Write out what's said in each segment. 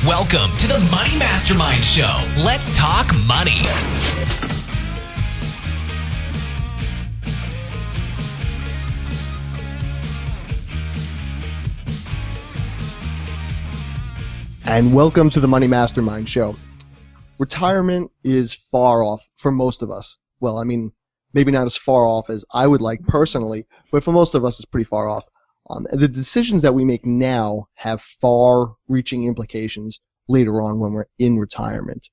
Welcome to the Money Mastermind Show. Let's talk money. And welcome to the Money Mastermind Show. Retirement is far off for most of us. Well, I mean, maybe not as far off as I would like personally, but for most of us, it's pretty far off. The decisions that we make now have far-reaching implications later on when we're in retirement.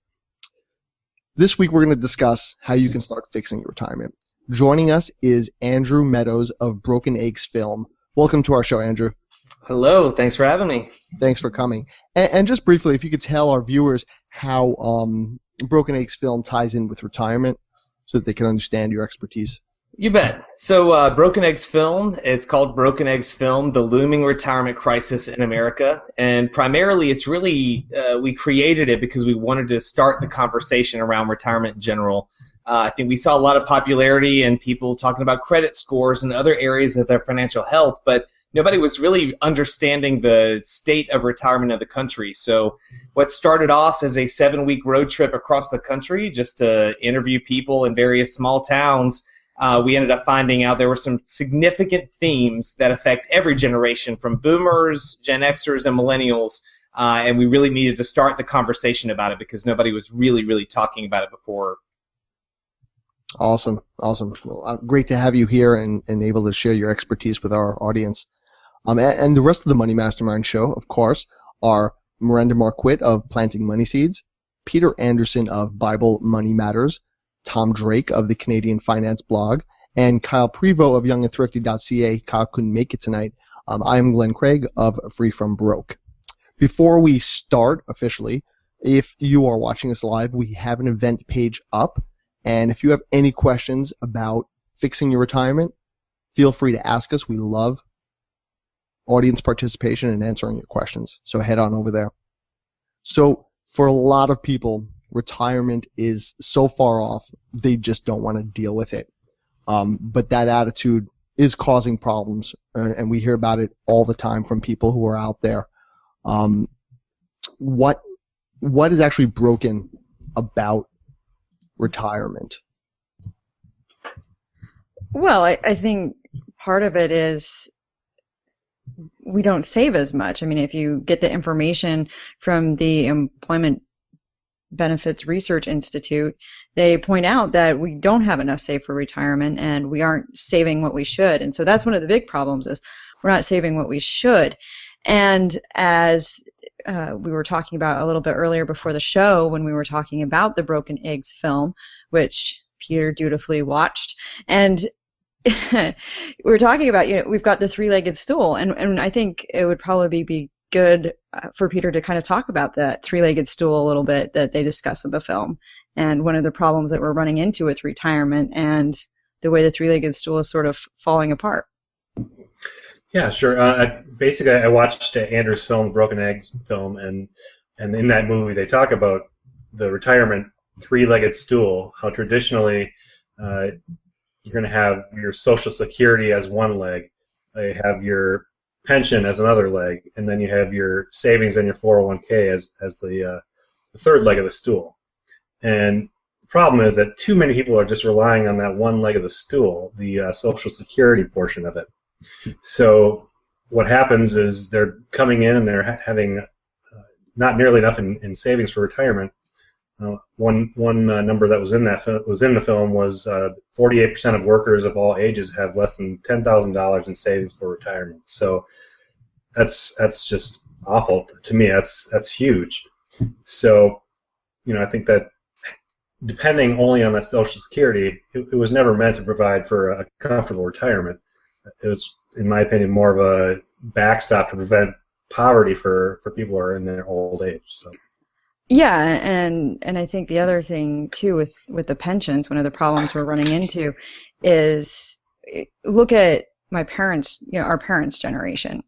This week, we're going to discuss how you can start fixing your retirement. Joining us is Andrew Meadows of Broken Eggs Film. Welcome to our show, Andrew. Hello, thanks for having me. Thanks for coming. And just briefly, if you could tell our viewers how Broken Eggs Film ties in with retirement so that they can understand your expertise. You bet. So Broken Eggs Film, it's called Broken Eggs Film, The Looming Retirement Crisis in America. And primarily it's really, we created it because we wanted to start the conversation around retirement in general. I think we saw a lot of popularity and people talking about credit scores and other areas of their financial health, but nobody was really understanding the state of retirement of the country. So what started off as a 7-week road trip across the country just to interview people in various small towns, we ended up finding out there were some significant themes that affect every generation, from boomers, Gen Xers, and millennials, and we really needed to start the conversation about it because nobody was really talking about it before. Awesome. Well, great to have you here and able to share your expertise with our audience. And the rest of the Money Mastermind Show, of course, are Miranda Marquette of Planting Money Seeds, Peter Anderson of Bible Money Matters, Tom Drake of the Canadian Finance Blog, and Kyle Prevost of youngandthrifty.ca. Kyle couldn't make it tonight. I am Glenn Craig of Free From Broke. Before we start officially, if you are watching us live, we have an event page up. And if you have any questions about fixing your retirement, feel free to ask us. We love audience participation and answering your questions. So head on over there. So for a lot of people, retirement is so far off, they just don't want to deal with it. But that attitude is causing problems, and we hear about it all the time from people who are out there. What is actually broken about retirement? Well, I think part of it is we don't save as much. I mean, if you get the information from the Employment Benefits Research Institute, they point out that we don't have enough saved for retirement and we aren't saving what we should. And so that's one of the big problems, is we're not saving what we should. And as we were talking about a little bit earlier before the show, when we were talking about the Broken Eggs Film, which Peter dutifully watched, and we were talking about, we've got the three-legged stool, and I think it would probably be good for Peter to kind of talk about that three-legged stool a little bit that they discuss in the film, and one of the problems that we're running into with retirement and the way the three-legged stool is sort of falling apart. Yeah, sure. Basically, I watched Andrew's film, Broken Eggs Film, and in that movie they talk about the retirement three-legged stool, how traditionally you're going to have your Social Security as one leg, you have your pension as another leg, and then you have your savings and your 401k as the third leg of the stool. And the problem is that too many people are just relying on that one leg of the stool, the Social Security portion of it. So what happens is they're coming in and they're having not nearly enough in savings for retirement. One number that was in the film was 48% of workers of all ages have less than $10,000 in savings for retirement. So that's just awful to me. That's huge. So I think that depending only on that Social Security, it was never meant to provide for a comfortable retirement. It was, in my opinion, more of a backstop to prevent poverty for people who are in their old age. So. Yeah, and I think the other thing too with the pensions, one of the problems we're running into is, look at my parents, our parents' generation,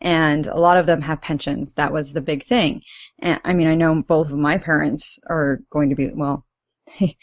and a lot of them have pensions. That was the big thing. And I mean, I know both of my parents are going to be, well, they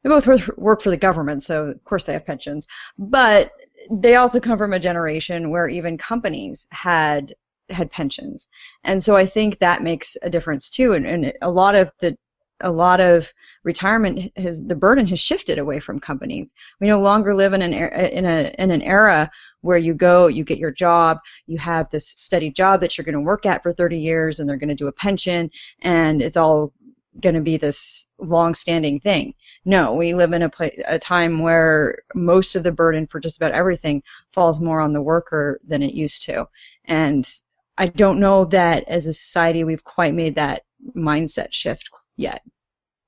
both work for the government, so of course they have pensions, but they also come from a generation where even companies had had pensions. And so I think that makes a difference too. And a lot of retirement the burden has shifted away from companies. We no longer live in an era where you get your job, you have this steady job that you're going to work at for 30 years, and they're going to do a pension, and it's all going to be this long-standing thing. No, we live in a time where most of the burden for just about everything falls more on the worker than it used to. And I don't know that as a society we've quite made that mindset shift yet.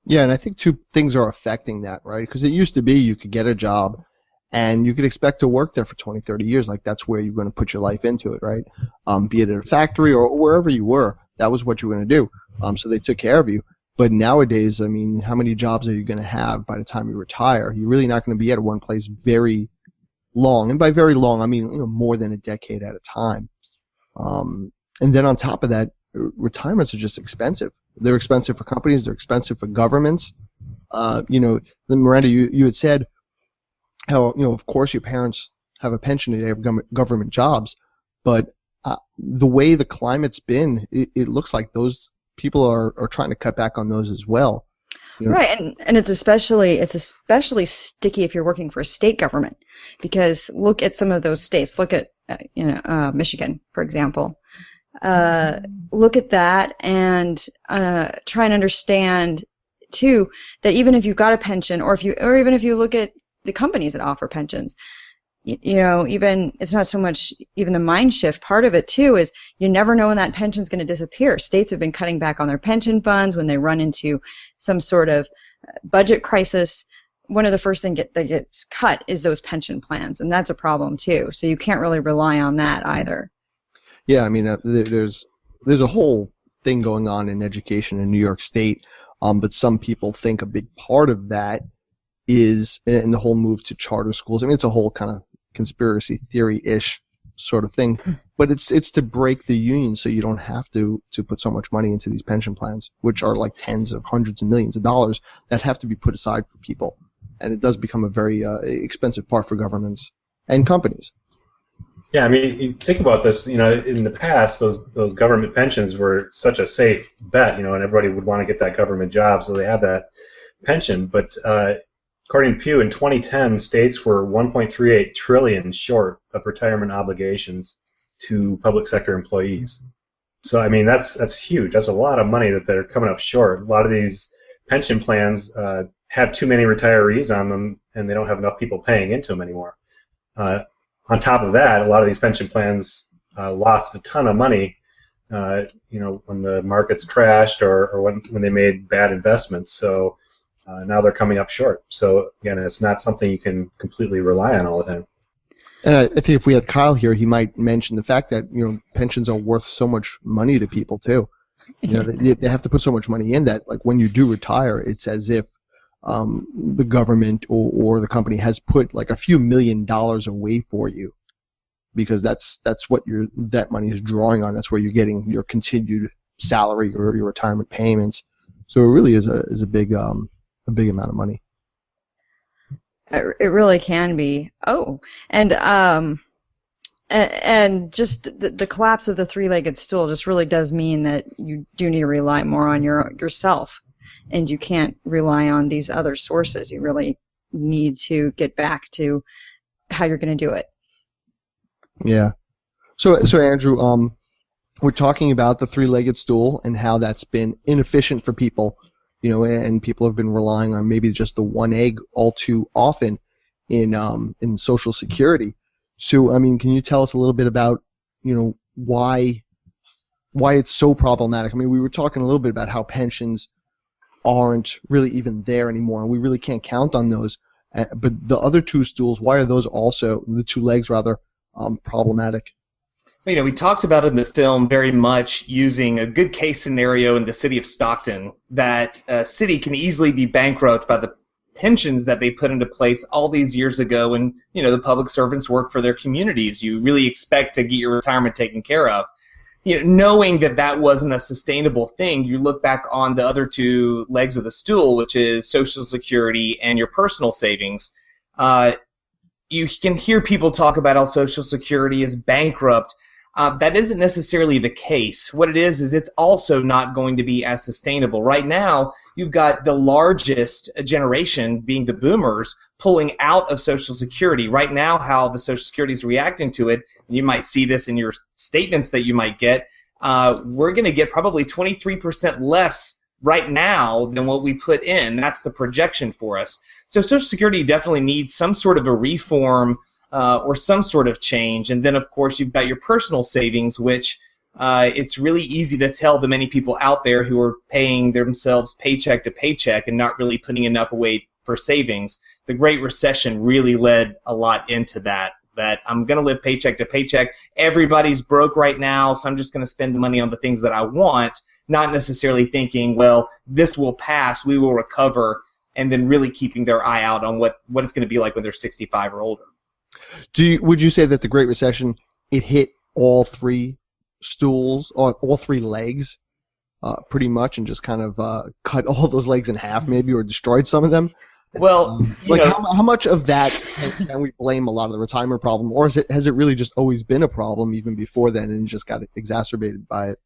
Yeah, and I think two things are affecting that, right? Because it used to be you could get a job and you could expect to work there for 20, 30 years. Like that's where you're going to put your life into it, right? Be it at a factory or wherever you were, that was what you were going to do. So they took care of you. But nowadays, I mean, how many jobs are you going to have by the time you retire? You're really not going to be at one place very long. And by very long, I mean more than a decade at a time. And then on top of that, retirements are just expensive. They're expensive for companies. They're expensive for governments. Miranda, you had said how, of course your parents have a pension and they have government jobs, but the way the climate's been, it looks like those people are trying to cut back on those as well. Right, and it's especially sticky if you're working for a state government, because look at some of those states. Look at Michigan, for example. Look at that and try and understand too that even if you've got a pension, or even if you look at the companies that offer pensions, even it's not so much even the mind shift. Part of it too is you never know when that pension's going to disappear. States have been cutting back on their pension funds when they run into some sort of budget crisis. One of the first things that gets cut is those pension plans, and that's a problem too. So you can't really rely on that either. Yeah, I mean, there's a whole thing going on in education in New York State, but some people think a big part of that is in the whole move to charter schools. I mean, it's a whole kind of conspiracy theory-ish sort of thing, but it's to break the union so you don't have to put so much money into these pension plans, which are like tens of hundreds of millions of dollars that have to be put aside for people, and it does become a very expensive part for governments and companies. Yeah, I mean, you think about this, in the past, those government pensions were such a safe bet, and everybody would want to get that government job, so they had that pension. But according to Pew, in 2010, states were $1.38 trillion short of retirement obligations to public sector employees. So, I mean, that's huge. That's a lot of money that they're coming up short. A lot of these pension plans have too many retirees on them, and they don't have enough people paying into them anymore. On top of that, a lot of these pension plans lost a ton of money, when the markets crashed or when they made bad investments. So now they're coming up short. So again, it's not something you can completely rely on all the time. And I think if we had Kyle here, he might mention the fact that pensions are worth so much money to people too. They have to put so much money in that, like when you do retire, it's as if the government or the company has put like a few $1 million away for you, because that's what that money is drawing on. That's where you're getting your continued salary or your retirement payments. So it really is a big amount of money. It really can be. Oh, and just the collapse of the three-legged stool just really does mean that you do need to rely more on yourself. And you can't rely on these other sources. You really need to get back to how you're going to do it. Yeah. So Andrew, we're talking about the three-legged stool and how that's been inefficient for people, and people have been relying on maybe just the one egg all too often in Social Security. So, I mean, can you tell us a little bit about, why it's so problematic? I mean, we were talking a little bit about how pensions aren't really even there anymore, and we really can't count on those. But the other two stools, why are those also, the two legs rather, problematic? We talked about in the film very much using a good case scenario in the city of Stockton, that a city can easily be bankrupt by the pensions that they put into place all these years ago when, the public servants work for their communities. You really expect to get your retirement taken care of. Knowing that wasn't a sustainable thing, you look back on the other two legs of the stool, which is Social Security and your personal savings. You can hear people talk about how Social Security is bankrupt. That isn't necessarily the case. What it is it's also not going to be as sustainable. Right now, you've got the largest generation, being the boomers, pulling out of Social Security. Right now, how the Social Security is reacting to it, and you might see this in your statements that you might get, we're going to get probably 23% less right now than what we put in. That's the projection for us. So Social Security definitely needs some sort of a reform or some sort of change. And then, of course, you've got your personal savings, which it's really easy to tell the many people out there who are paying themselves paycheck to paycheck and not really putting enough away for savings. The Great Recession really led a lot into that I'm going to live paycheck to paycheck. Everybody's broke right now, so I'm just going to spend the money on the things that I want, not necessarily thinking, well, this will pass, we will recover, and then really keeping their eye out on what it's going to be like when they're 65 or older. Would you say that the Great Recession, it hit all three stools, or all three legs, pretty much, and just kind of cut all those legs in half, maybe, or destroyed some of them? Well, how much of that can we blame a lot of the retirement problem, or has it really just always been a problem even before then and just got exacerbated by it?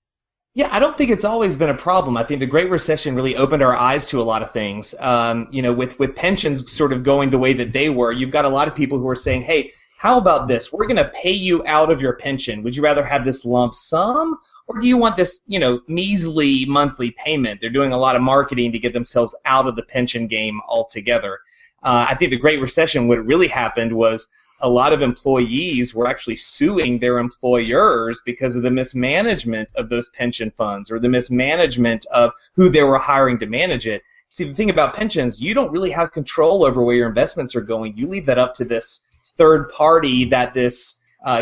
Yeah, I don't think it's always been a problem. I think the Great Recession really opened our eyes to a lot of things. With pensions sort of going the way that they were, you've got a lot of people who are saying, hey, how about this? We're going to pay you out of your pension. Would you rather have this lump sum, or do you want this, measly monthly payment? They're doing a lot of marketing to get themselves out of the pension game altogether. I think the Great Recession, what really happened was a lot of employees were actually suing their employers because of the mismanagement of those pension funds or the mismanagement of who they were hiring to manage it. See, the thing about pensions, you don't really have control over where your investments are going. You leave that up to this third party that this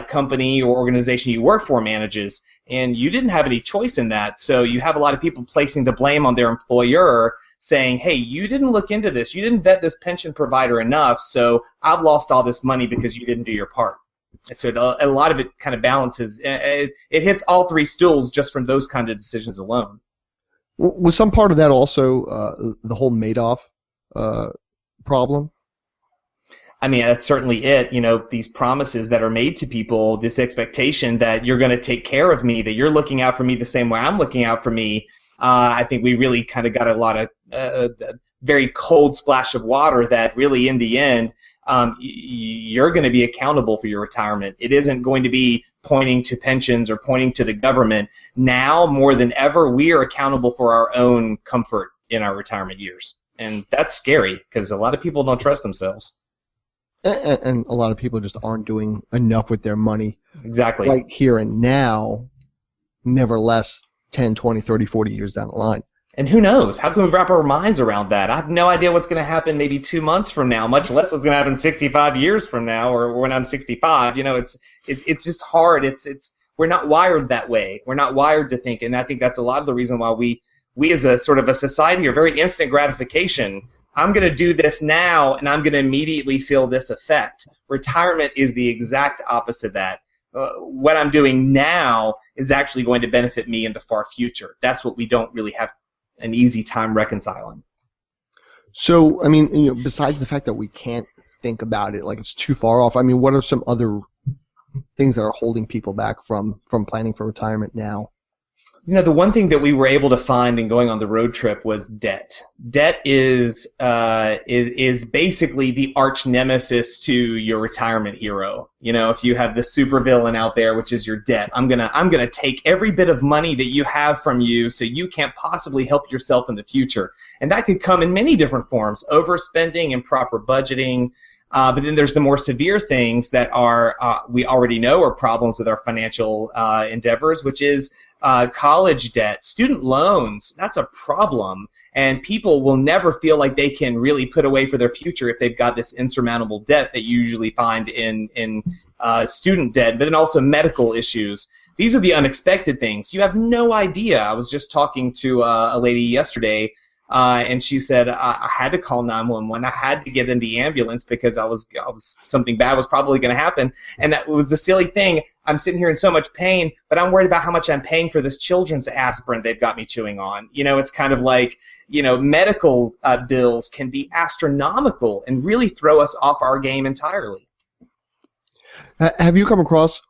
company or organization you work for manages, and you didn't have any choice in that. So you have a lot of people placing the blame on their employer, saying, hey, you didn't look into this, you didn't vet this pension provider enough, so I've lost all this money because you didn't do your part. And so a lot of it kind of balances. It hits all three stools just from those kind of decisions alone. Was some part of that also the whole Madoff problem? I mean, that's certainly it. These promises that are made to people, this expectation that you're going to take care of me, that you're looking out for me the same way I'm looking out for me. I think we really kind of got a lot of very cold splash of water that really, in the end, you're going to be accountable for your retirement. It isn't going to be pointing to pensions or pointing to the government. Now, more than ever, we are accountable for our own comfort in our retirement years. And that's scary because a lot of people don't trust themselves. And a lot of people just aren't doing enough with their money. Exactly. Right here and now, nevertheless, 10, 20, 30, 40 years down the line. And who knows? How can we wrap our minds around that? I have no idea what's going to happen maybe 2 months from now, much less what's going to happen 65 years from now or when I'm 65. It's just hard. We're not wired that way. We're not wired to think, and I think that's a lot of the reason why we as a sort of a society are very instant gratification. I'm going to do this now, and I'm going to immediately feel this effect. Retirement is the exact opposite of that. What I'm doing now is actually going to benefit me in the far future. That's what we don't really have an easy time reconciling. So, I mean, besides the fact that we can't think about it, like it's too far off, I mean, what are some other things that are holding people back from planning for retirement now? The one thing that we were able to find in going on the road trip was debt. Debt is basically the arch nemesis to your retirement hero. If you have the supervillain out there, which is your debt, I'm gonna take every bit of money that you have from you, so you can't possibly help yourself in the future. And that could come in many different forms: overspending, improper budgeting. But then there's the more severe things that are we already know are problems with our financial endeavors, which is college debt, student loans. That's a problem, and people will never feel like they can really put away for their future if they've got this insurmountable debt that you usually find in student debt, but then also medical issues. These are the unexpected things. You have no idea. I was just talking to a lady yesterday, and she said, I had to call 911. I had to get in the ambulance because something bad was probably going to happen. And that was the silly thing. I'm sitting here in so much pain, but I'm worried about how much I'm paying for this children's aspirin they've got me chewing on. It's kind of like, medical bills can be astronomical and really throw us off our game entirely. Have you come across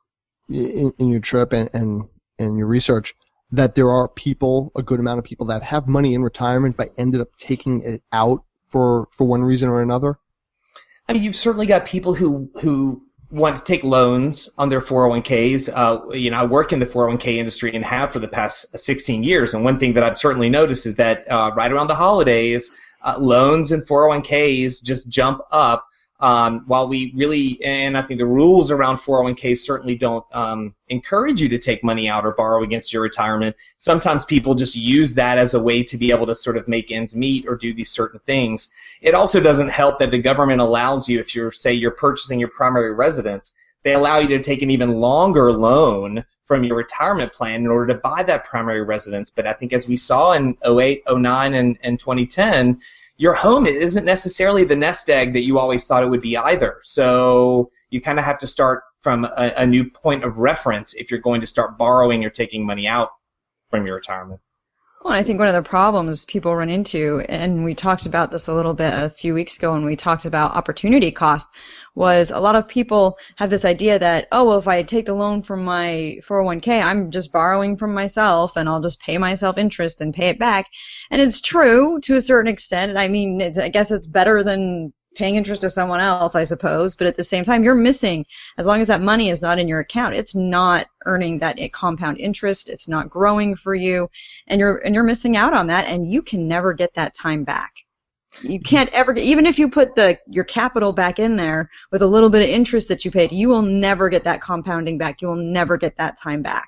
in your trip and your research that there are people, a good amount of people that have money in retirement but ended up taking it out for one reason or another? I mean, you've certainly got people who want to take loans on their 401ks. I work in the 401k industry and have for the past 16 years. And one thing that I've certainly noticed is that right around the holidays, loans and 401ks just jump up. While we really, and I think the rules around 401ks certainly don't encourage you to take money out or borrow against your retirement. Sometimes people just use that as a way to be able to sort of make ends meet or do these certain things. It also doesn't help that the government allows you, if you're purchasing your primary residence, they allow you to take an even longer loan from your retirement plan in order to buy that primary residence. But I think as we saw in 08, 09, and 2010, your home isn't necessarily the nest egg that you always thought it would be either. So you kind of have to start from a new point of reference if you're going to start borrowing or taking money out from your retirement. Well, I think one of the problems people run into, and we talked about this a little bit a few weeks ago when we talked about opportunity cost, was a lot of people have this idea that, oh, well, if I take the loan from my 401k, I'm just borrowing from myself and I'll just pay myself interest and pay it back. And it's true to a certain extent. I mean, I guess it's better than paying interest to someone else, I suppose, but at the same time, you're missing, as long as that money is not in your account, it's not earning that compound interest, it's not growing for you, and you're missing out on that, and you can never get that time back. You can't ever get, even if you put your capital back in there with a little bit of interest that you paid, you will never get that compounding back, you will never get that time back.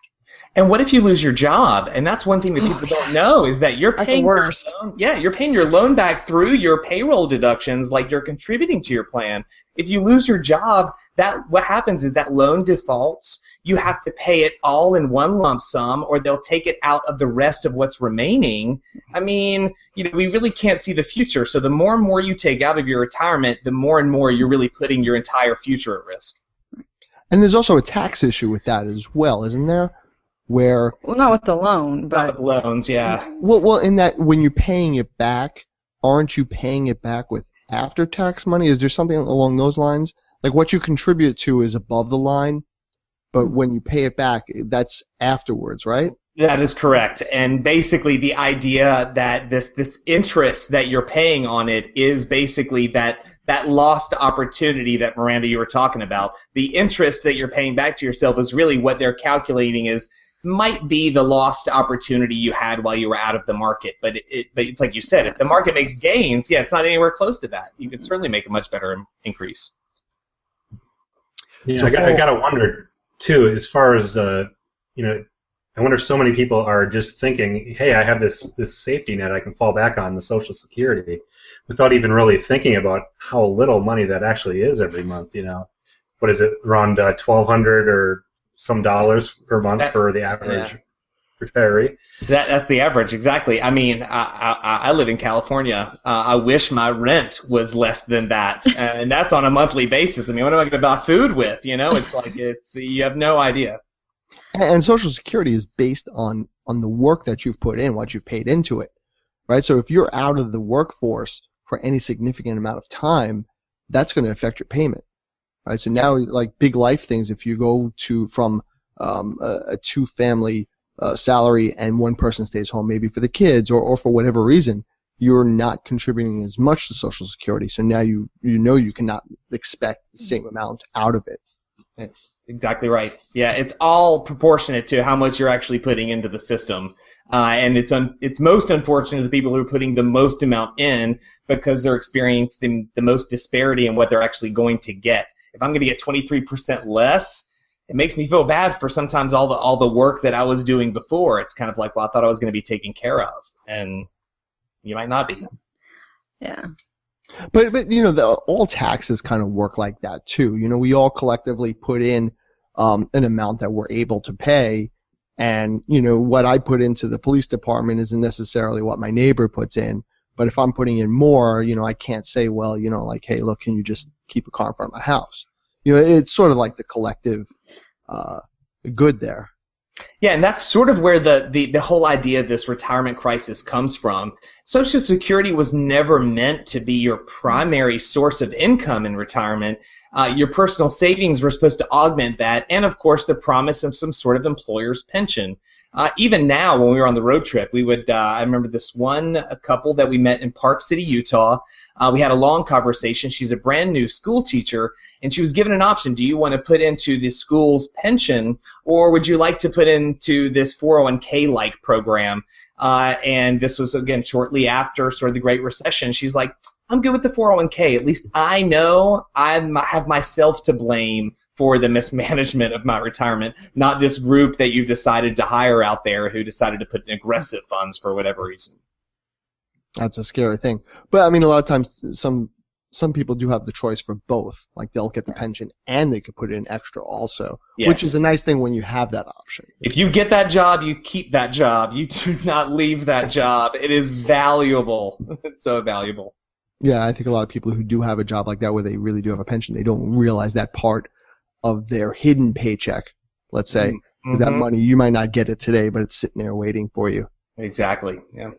And what if you lose your job? And that's one thing that people don't know is that you're paying you're paying your loan back through your payroll deductions, like you're contributing to your plan. If you lose your job, what happens is that loan defaults. You have to pay it all in one lump sum, or they'll take it out of the rest of what's remaining. I mean, we really can't see the future. So the more and more you take out of your retirement, the more and more you're really putting your entire future at risk. And there's also a tax issue with that as well, isn't there? Well, not with the loan, but not with loans, yeah. Well, in that when you're paying it back, aren't you paying it back with after-tax money? Is there something along those lines? Like what you contribute to is above the line, but when you pay it back, that's afterwards, right? That is correct. And basically the idea that this interest that you're paying on it is basically that lost opportunity that, Miranda, you were talking about. The interest that you're paying back to yourself is really what they're calculating might be the lost opportunity you had while you were out of the market. But it's like you said, if the market makes gains, it's not anywhere close to that. You could certainly make a much better increase. Yeah, so I got to wonder, too, as far as, I wonder if so many people are just thinking, hey, I have this safety net I can fall back on, the Social Security, without even really thinking about how little money that actually is every month, What is it, around $1,200 or some dollars per month for the average retiree? That's the average, exactly. I mean, I live in California. I wish my rent was less than that, and that's on a monthly basis. I mean, what am I going to buy food with? It's like you have no idea. And Social Security is based on the work that you've put in, what you've paid into it, right? So if you're out of the workforce for any significant amount of time, that's going to affect your payment. Right, so now, like big life things, if you go from a two-family salary and one person stays home, maybe for the kids or for whatever reason, you're not contributing as much to Social Security. So now you cannot expect the same amount out of it. That's exactly right. Yeah, it's all proportionate to how much you're actually putting into the system. And it's most unfortunate to the people who are putting the most amount in because they're experiencing the most disparity in what they're actually going to get. If I'm going to get 23% less, it makes me feel bad for sometimes all the work that I was doing before. It's kind of like, well, I thought I was going to be taken care of, and you might not be. Yeah. But all taxes kind of work like that too. We all collectively put in an amount that we're able to pay. And, what I put into the police department isn't necessarily what my neighbor puts in. But if I'm putting in more, I can't say, well, like, hey, look, can you just keep a car in front of my house? It's sort of like the collective good there. Yeah, and that's sort of where the whole idea of this retirement crisis comes from. Social Security was never meant to be your primary source of income in retirement. Your personal savings were supposed to augment that, and of course the promise of some sort of employer's pension. Even now, when we were on the road trip, we would. I remember this one couple that we met in Park City, Utah. We had a long conversation. She's a brand new school teacher, and she was given an option. Do you want to put into the school's pension, or would you like to put into this 401k-like program? And this was, again, shortly after sort of the Great Recession. She's like, I'm good with the 401k. At least I know I have myself to blame for the mismanagement of my retirement, not this group that you've decided to hire out there who decided to put in aggressive funds for whatever reason. That's a scary thing. But I mean, a lot of times some people do have the choice for both. Like they'll get the pension and they could put in extra also, Yes. which is a nice thing when you have that option. If you get that job, you keep that job. You do not leave that job. It is valuable. It's so valuable. Yeah, I think a lot of people who do have a job like that where they really do have a pension, they don't realize that part of their hidden paycheck, let's say. Because that money, you might not get it today, but it's sitting there waiting for you. Exactly, yeah.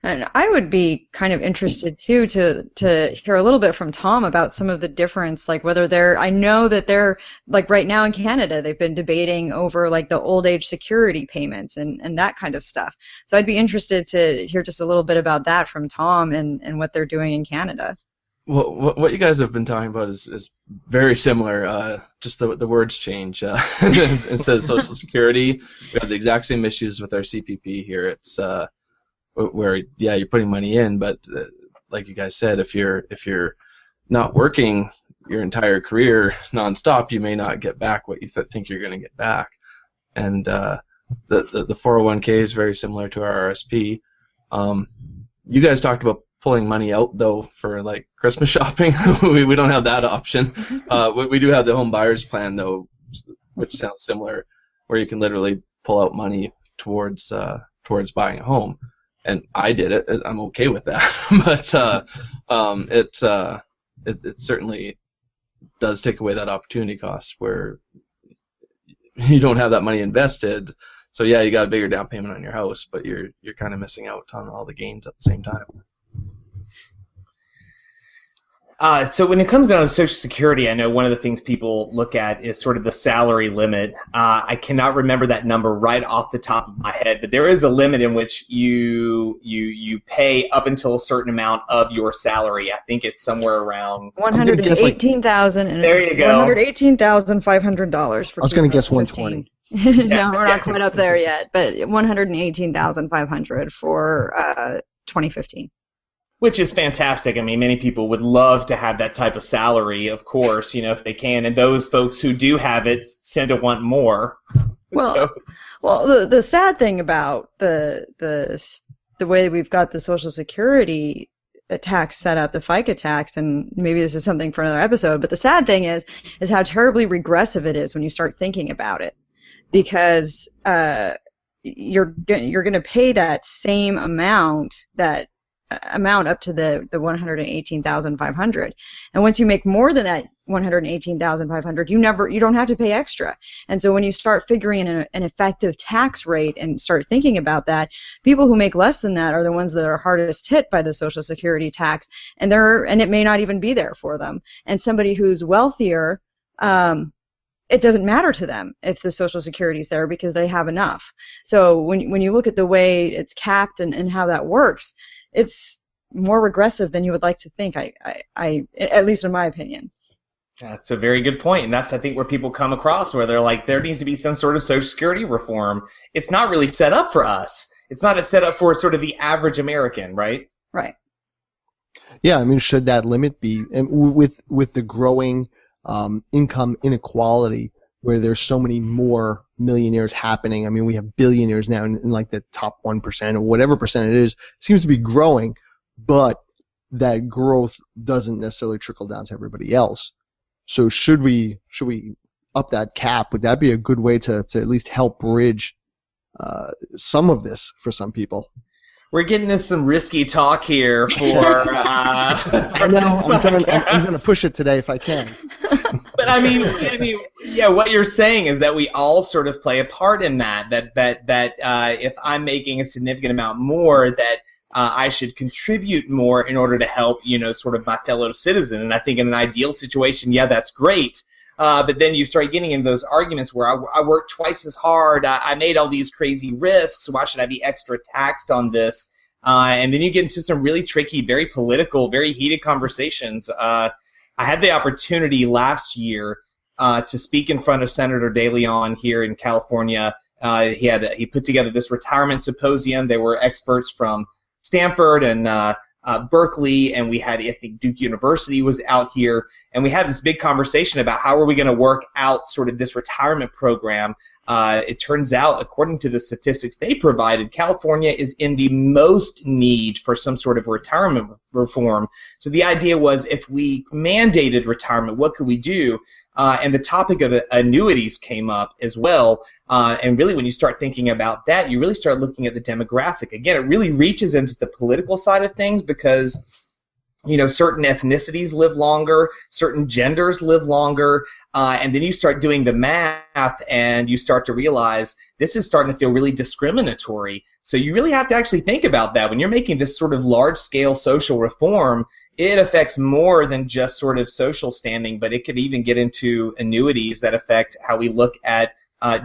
And I would be kind of interested too to hear a little bit from Tom about some of the difference, like whether I know that they're like right now in Canada, they've been debating over like the old age security payments and that kind of stuff. So I'd be interested to hear just a little bit about that from Tom and what they're doing in Canada. Well, what you guys have been talking about is very similar. Just the words change. Instead of Social Security, we have the exact same issues with our CPP here. It's where you're putting money in, but like you guys said, if you're not working your entire career nonstop, you may not get back what you think you're going to get back. And the 401k is very similar to our RSP. You guys talked about pulling money out though for like Christmas shopping. we don't have that option. We do have the home buyers plan though, which sounds similar, where you can literally pull out money towards buying a home. And I did it. I'm okay with that, but it certainly does take away that opportunity cost where you don't have that money invested. So yeah, you got a bigger down payment on your house, but you're kind of missing out on all the gains at the same time. So when it comes down to Social Security, I know one of the things people look at is sort of the salary limit. I cannot remember that number right off the top of my head, but there is a limit in which you pay up until a certain amount of your salary. I think it's somewhere around $118,000. There you go. $118,500 for. I was going to guess 120. No, we're not quite up there yet, but $118,500 for 2015. Which is fantastic. I mean, many people would love to have that type of salary, of course, if they can. And those folks who do have it tend to want more. Well, the sad thing about the way we've got the Social Security tax set up, the FICA tax, and maybe this is something for another episode, but the sad thing is how terribly regressive it is when you start thinking about it, because you're going to pay that same amount up to the $118,500, and once you make more than that $118,500, you don't have to pay extra. And so when you start figuring in an effective tax rate and start thinking about that, people who make less than that are the ones that are hardest hit by the Social Security tax, and it may not even be there for them. And somebody who's wealthier, it doesn't matter to them if the Social Security is there because they have enough. So when you look at the way it's capped and how that works, it's more regressive than you would like to think. I at least in my opinion. That's a very good point, and that's, I think, where people come across where they're like, there needs to be some sort of Social Security reform. It's not really set up for us. It's not set up for sort of the average American, right? Right. Yeah, I mean, should that limit be, and with the growing income inequality, where there's so many more millionaires happening. I mean, we have billionaires now in like the top 1% or whatever percent it is. It seems to be growing, but that growth doesn't necessarily trickle down to everybody else. So should we up that cap? Would that be a good way to at least help bridge some of this for some people? We're getting into some risky talk here for. I know. I'm going to push it today if I can. But I mean, yeah. What you're saying is that we all sort of play a part in that. That if I'm making a significant amount more, that I should contribute more in order to help, sort of my fellow citizen. And I think in an ideal situation, yeah, that's great. But then you start getting into those arguments where I worked twice as hard, I made all these crazy risks, why should I be extra taxed on this? And then you get into some really tricky, very political, very heated conversations. I had the opportunity last year to speak in front of Senator De Leon here in California. He put together this retirement symposium. There were experts from Stanford and Berkeley, and we had, I think, Duke University was out here, and we had this big conversation about how are we going to work out sort of this retirement program. It turns out, according to the statistics they provided, California is in the most need for some sort of retirement reform. So the idea was, if we mandated retirement, what could we do? And the topic of annuities came up as well. And really, when you start thinking about that, you really start looking at the demographic. Again, it really reaches into the political side of things because, certain ethnicities live longer, certain genders live longer, and then you start doing the math and you start to realize this is starting to feel really discriminatory. So you really have to actually think about that. When you're making this sort of large-scale social reform, it affects more than just sort of social standing, but it could even get into annuities that affect how we look at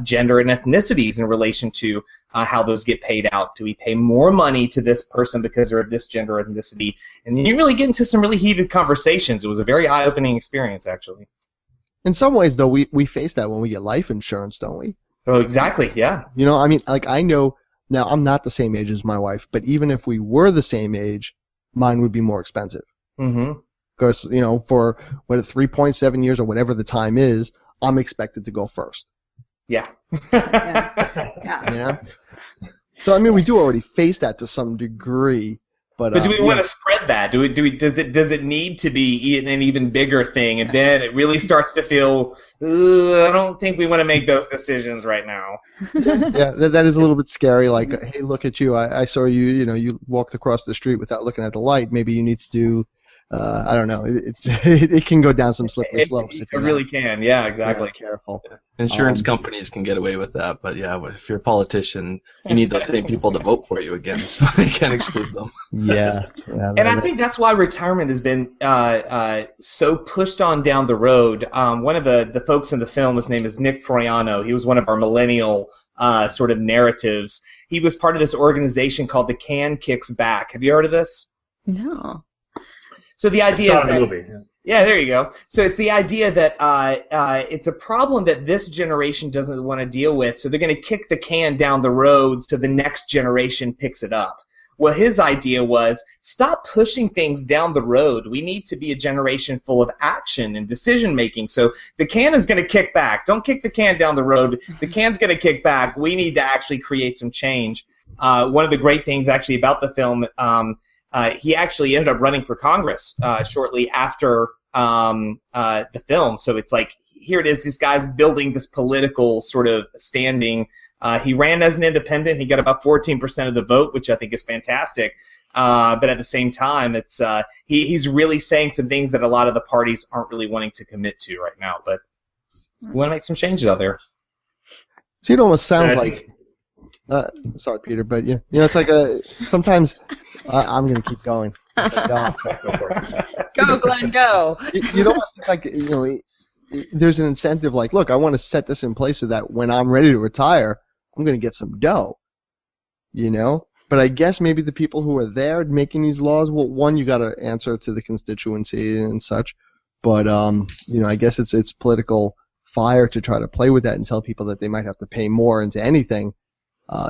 gender and ethnicities in relation to how those get paid out. Do we pay more money to this person because they're of this gender or ethnicity? And then you really get into some really heated conversations. It was a very eye-opening experience, actually. In some ways, though, we face that when we get life insurance, don't we? Oh, exactly, yeah. I know, now I'm not the same age as my wife, but even if we were the same age, mine would be more expensive. Mm-hmm. Because, for 3.7 years or whatever the time is, I'm expected to go first. Yeah. Yeah. So, we do already face that to some degree. But do we want to spread that? Does it need to be an even bigger thing? And then it really starts to feel, I don't think we want to make those decisions right now. Yeah, that is a little bit scary. Like, hey, look at you. I saw you, you walked across the street without looking at the light. Maybe you need to do, I don't know. It can go down some slippery slopes. It really can. Yeah, exactly. Careful. Insurance companies can get away with that, but yeah, if you're a politician, you need those same people to vote for you again, so you can't exclude them. Yeah. And I think that's why retirement has been so pushed on down the road. One of the folks in the film, his name is Nick Froiano. He was one of our millennial sort of narratives. He was part of this organization called The Can Kicks Back. Have you heard of this? No. So the idea I is saw that, the movie. yeah, there you go. So it's the idea that it's a problem that this generation doesn't want to deal with, so they're going to kick the can down the road so the next generation picks it up. Well, his idea was, stop pushing things down the road. We need to be a generation full of action and decision-making. So the can is going to kick back. Don't kick the can down the road. The can's going to kick back. We need to actually create some change. One of the great things, actually, about the film, he actually ended up running for Congress shortly after the film. So it's like, here it is, this guy's building this political sort of standing. He ran as an independent. He got about 14% of the vote, which I think is fantastic. But at the same time, it's he's really saying some things that a lot of the parties aren't really wanting to commit to right now. But we want to make some changes out there. See, it almost sounds like... sorry, Peter, but it's like sometimes I'm going to keep going. Go for it. Go, Glenn, go. You'd almost think like, there's an incentive like, look, I want to set this in place so that when I'm ready to retire, I'm going to get some dough, But I guess maybe the people who are there making these laws, well, one, you got to answer to the constituency and such, but I guess it's political fire to try to play with that and tell people that they might have to pay more into anything,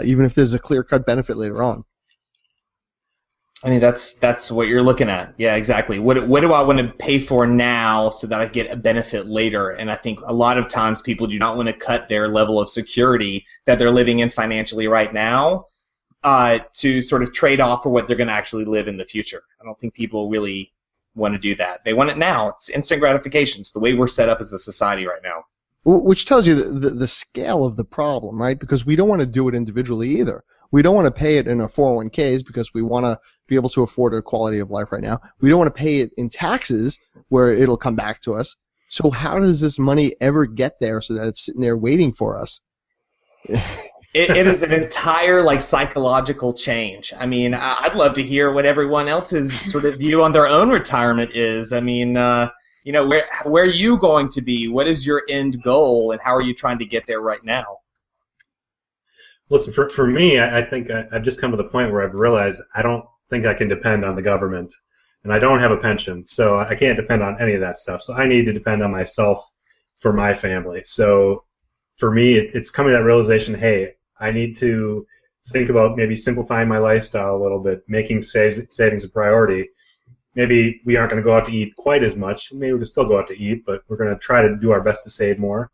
even if there's a clear-cut benefit later on. I mean, that's what you're looking at. Yeah, exactly. What do I want to pay for now so that I get a benefit later? And I think a lot of times people do not want to cut their level of security that they're living in financially right now to sort of trade off for what they're going to actually live in the future. I don't think people really want to do that. They want it now. It's instant gratification. It's the way we're set up as a society right now. Which tells you the scale of the problem, right? Because we don't want to do it individually either. We don't want to pay it in our 401ks because we want to be able to afford a quality of life right now. We don't want to pay it in taxes where it'll come back to us. So how does this money ever get there so that it's sitting there waiting for us? It is an entire like psychological change. I mean, I'd love to hear what everyone else's sort of view on their own retirement is. I mean, you know, where are you going to be? What is your end goal, and how are you trying to get there right now? Listen, for me, I think I've just come to the point where I've realized I don't think I can depend on the government, and I don't have a pension, so I can't depend on any of that stuff. So I need to depend on myself for my family. So for me, it's coming to that realization, hey, I need to think about maybe simplifying my lifestyle a little bit, making savings a priority. Maybe we aren't going to go out to eat quite as much. Maybe we can still go out to eat, but we're going to try to do our best to save more.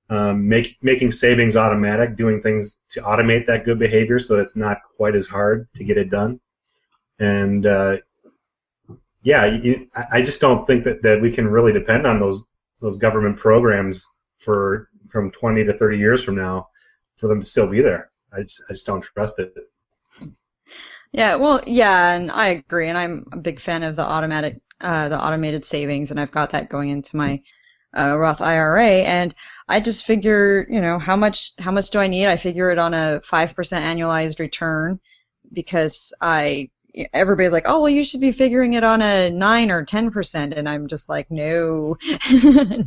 Making savings automatic, doing things to automate that good behavior so that it's not quite as hard to get it done. And I just don't think that we can really depend on those government programs from 20 to 30 years from now for them to still be there. I just don't trust it. Yeah, well, yeah, and I agree, and I'm a big fan of the automated savings, and I've got that going into my Roth IRA, and I just figure, you know, how much do I need? I figure it on a 5% annualized return, because everybody's like, oh, well, you should be figuring it on a 9 or 10%, and I'm just like, no,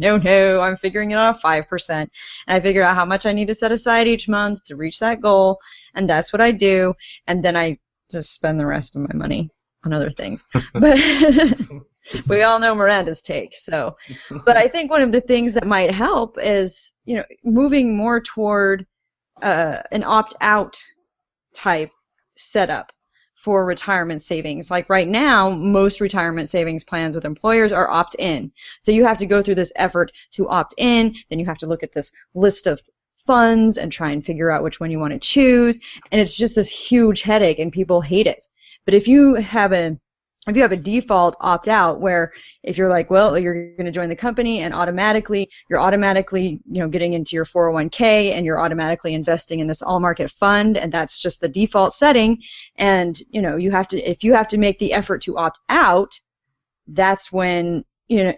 no, I'm figuring it on a 5%, and I figure out how much I need to set aside each month to reach that goal, and that's what I do, and then I just spend the rest of my money on other things. But we all know Miranda's take, so. But I think one of the things that might help is, you know, moving more toward an opt-out type setup for retirement savings. Like right now, most retirement savings plans with employers are opt-in. So you have to go through this effort to opt in, then you have to look at this list of funds and try and figure out which one you want to choose, and it's just this huge headache, and people hate it. But if you have a default opt-out where if you're like, well, you're going to join the company and you're automatically, you know, getting into your 401k and you're automatically investing in this all-market fund, and that's just the default setting, and, you know, if you have to make the effort to opt out, that's when, you know,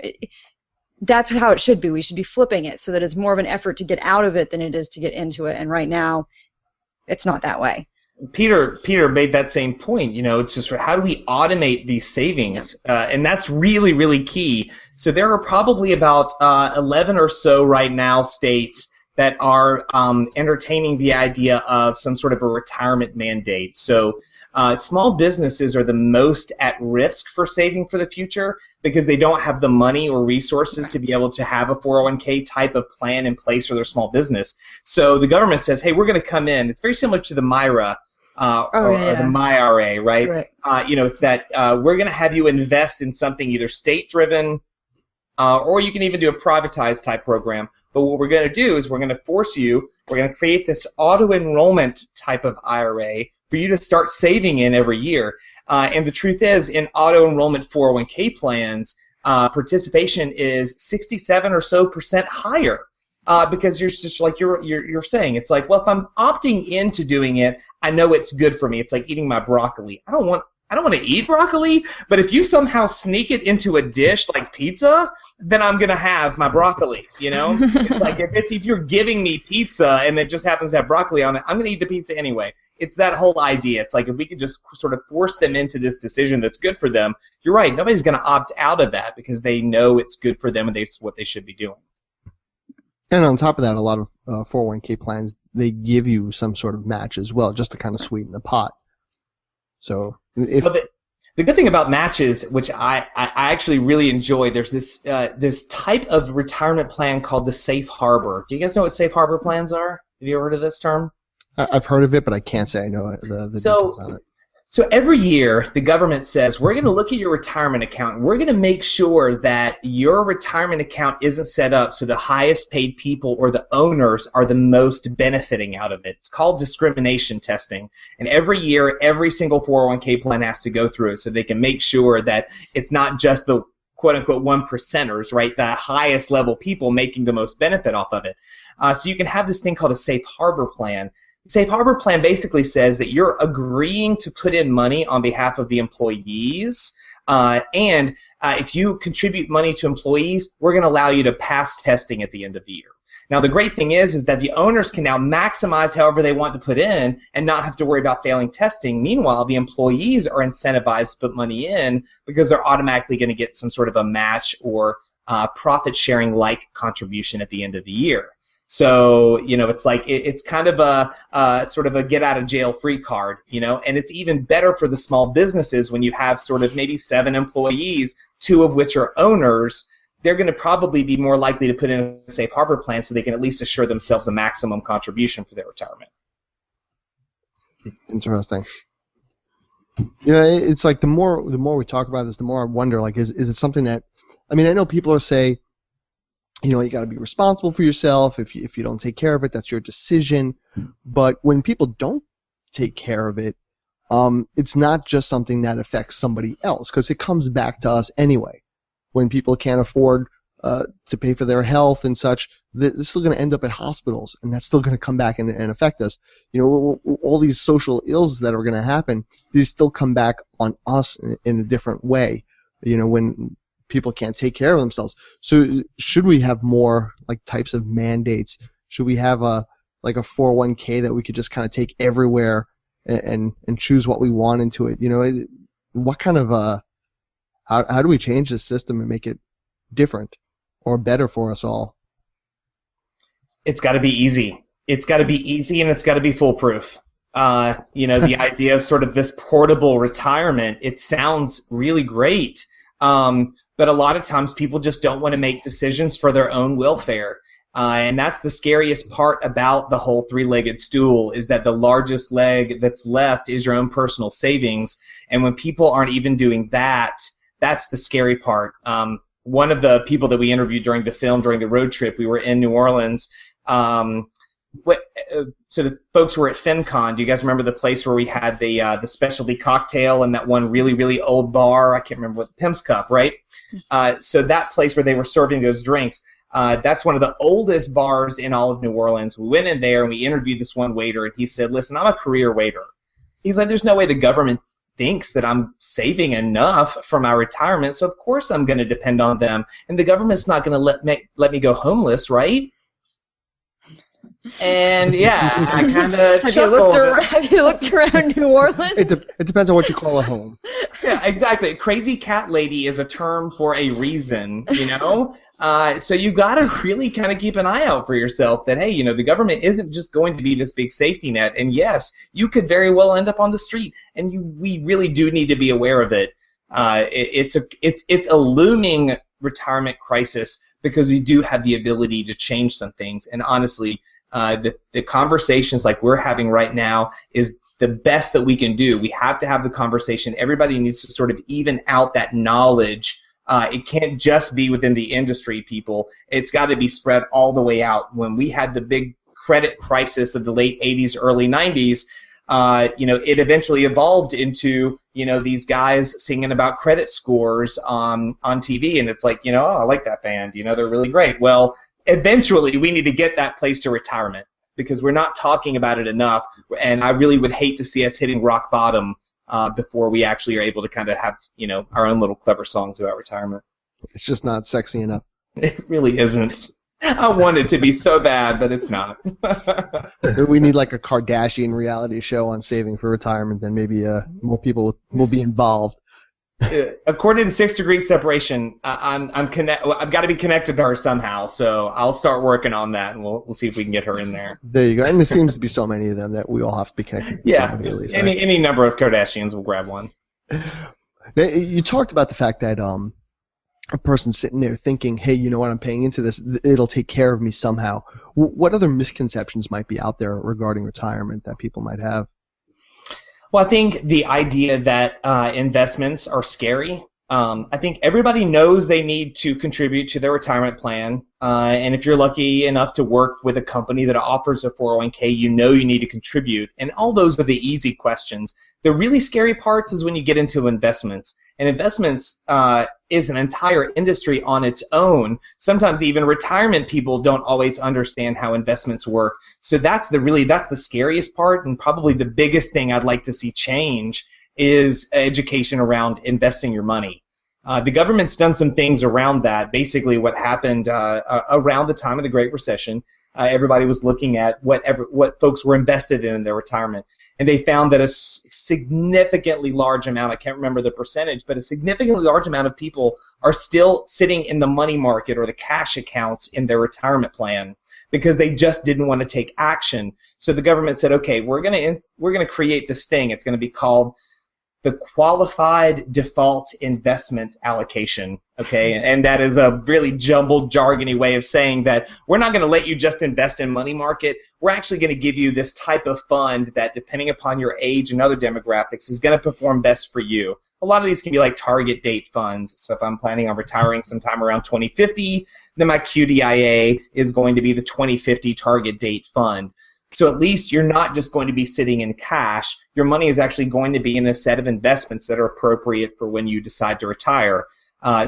that's how it should be. We should be flipping it so that it's more of an effort to get out of it than it is to get into it, and right now, it's not that way. Peter made that same point. You know, it's just how do we automate these savings, and that's really, really key. So there are probably about 11 or so right now states that are entertaining the idea of some sort of a retirement mandate. So small businesses are the most at risk for saving for the future because they don't have the money or resources to be able to have a 401k type of plan in place for their small business. So the government says, hey, we're going to come in. It's very similar to the MIRA. Or the MyRA, right? You know, it's that we're going to have you invest in something either state-driven or you can even do a privatized type program. But what we're going to do is we're going to create this auto-enrollment type of IRA for you to start saving in every year. And the truth is, in auto-enrollment 401k plans, participation is 67% or so higher. Because you're just like you're saying, it's like, well, if I'm opting into doing it, I know it's good for me. It's like eating my broccoli. I don't want to eat broccoli, but if you somehow sneak it into a dish like pizza, then I'm gonna have my broccoli. You know, it's like if you're giving me pizza and it just happens to have broccoli on it, I'm gonna eat the pizza anyway. It's that whole idea. It's like if we could just sort of force them into this decision that's good for them. You're right. Nobody's gonna opt out of that because they know it's good for them and it's what they should be doing. And on top of that, a lot of 401k plans, they give you some sort of match as well, just to kind of sweeten the pot. So if the good thing about matches, which I actually really enjoy, there's this type of retirement plan called the safe harbor. Do you guys know what safe harbor plans are? Have you ever heard of this term? I've heard of it, but I can't say I know the details on it. So every year, the government says, we're going to look at your retirement account, and we're going to make sure that your retirement account isn't set up so the highest paid people or the owners are the most benefiting out of it. It's called discrimination testing. And every year, every single 401k plan has to go through it so they can make sure that it's not just the quote-unquote 1%ers, right, the highest level people making the most benefit off of it. So you can have this thing called a safe harbor plan. Safe harbor plan basically says that you're agreeing to put in money on behalf of the employees, and if you contribute money to employees, we're going to allow you to pass testing at the end of the year. Now, the great thing is that the owners can now maximize however they want to put in and not have to worry about failing testing. Meanwhile, the employees are incentivized to put money in because they're automatically going to get some sort of a match or profit-sharing-like contribution at the end of the year. So, it's like it's kind of a sort of a get-out-of-jail-free card, and it's even better for the small businesses when you have sort of maybe 7 employees, 2 of which are owners. They're going to probably be more likely to put in a safe harbor plan so they can at least assure themselves a maximum contribution for their retirement. Interesting. It's like the more we talk about this, the more I wonder, like, is it something that, I know people are saying, you got to be responsible for yourself. If you don't take care of it, that's your decision. But when people don't take care of it, it's not just something that affects somebody else, because it comes back to us anyway. When people can't afford to pay for their health and such, they're still going to end up at hospitals, and that's still going to come back and affect us. All these social ills that are going to happen, these still come back on us in a different way. When people can't take care of themselves. So should we have more like types of mandates? Should we have a 401k that we could just kind of take everywhere and choose what we want into it? What kind of how do we change the system and make it different or better for us all? It's got to be easy. It's got to be easy, and it's got to be foolproof. The idea of sort of this portable retirement, it sounds really great. But a lot of times people just don't want to make decisions for their own welfare. And that's the scariest part about the whole three-legged stool, is that the largest leg that's left is your own personal savings. And when people aren't even doing that, that's the scary part. One of the people that we interviewed during the road trip, we were in New Orleans. So the folks who were at FinCon, do you guys remember the place where we had the specialty cocktail and that one really, really old bar? I can't remember what, Pimp's Cup, right? So that place where they were serving those drinks, that's one of the oldest bars in all of New Orleans. We went in there and we interviewed this one waiter, and he said, listen, I'm a career waiter. He's like, there's no way the government thinks that I'm saving enough for my retirement, so of course I'm going to depend on them. And the government's not going to let me go homeless, right? And yeah, I kind of have you looked around New Orleans? It depends on what you call a home. Yeah, exactly. Crazy cat lady is a term for a reason, So you got to really kind of keep an eye out for yourself that, hey, the government isn't just going to be this big safety net. And yes, you could very well end up on the street, and we really do need to be aware of it. It's a looming retirement crisis because we do have the ability to change some things. And honestly, the conversations like we're having right now is the best that we can do. We have to have the conversation. Everybody needs to sort of even out that knowledge. It can't just be within the industry, people. It's got to be spread all the way out. When we had the big credit crisis of the late 80s, early 90s, it eventually evolved into, these guys singing about credit scores on TV, and it's like, oh, I like that band, they're really great. Well, eventually we need to get that place to retirement because we're not talking about it enough, and I really would hate to see us hitting rock bottom before we actually are able to kind of have, our own little clever songs about retirement. It's just not sexy enough. It really isn't. I want it to be so bad, but it's not. We need like a Kardashian reality show on saving for retirement, then maybe more people will be involved. According to 6 Degrees Separation, I've got to be connected to her somehow, so I'll start working on that, and we'll see if we can get her in there. There you go. And there seems to be so many of them that we all have to be connected to. Yeah, just least, right? any number of Kardashians will grab one. Now, you talked about the fact that a person sitting there thinking, hey, you know what, I'm paying into this, it'll take care of me somehow. What other misconceptions might be out there regarding retirement that people might have? Well, I think the idea that investments are scary. I think everybody knows they need to contribute to their retirement plan, and if you're lucky enough to work with a company that offers a 401k, you need to contribute, and all those are the easy questions. The really scary parts is when you get into investments, and investments is an entire industry on its own. Sometimes even retirement people don't always understand how investments work, so that's the scariest part, and probably the biggest thing I'd like to see change is education around investing your money. The government's done some things around that. Basically, what happened around the time of the Great Recession, everybody was looking at what folks were invested in their retirement, and they found that a significantly large amount, I can't remember the percentage, but a significantly large amount of people are still sitting in the money market or the cash accounts in their retirement plan because they just didn't want to take action. So the government said, okay, we're going to create this thing. It's going to be called the Qualified Default Investment Allocation, okay? And that is a really jumbled, jargony way of saying that we're not going to let you just invest in money market. We're actually going to give you this type of fund that, depending upon your age and other demographics, is going to perform best for you. A lot of these can be like target date funds. So if I'm planning on retiring sometime around 2050, then my QDIA is going to be the 2050 target date fund. So at least you're not just going to be sitting in cash. Your money is actually going to be in a set of investments that are appropriate for when you decide to retire.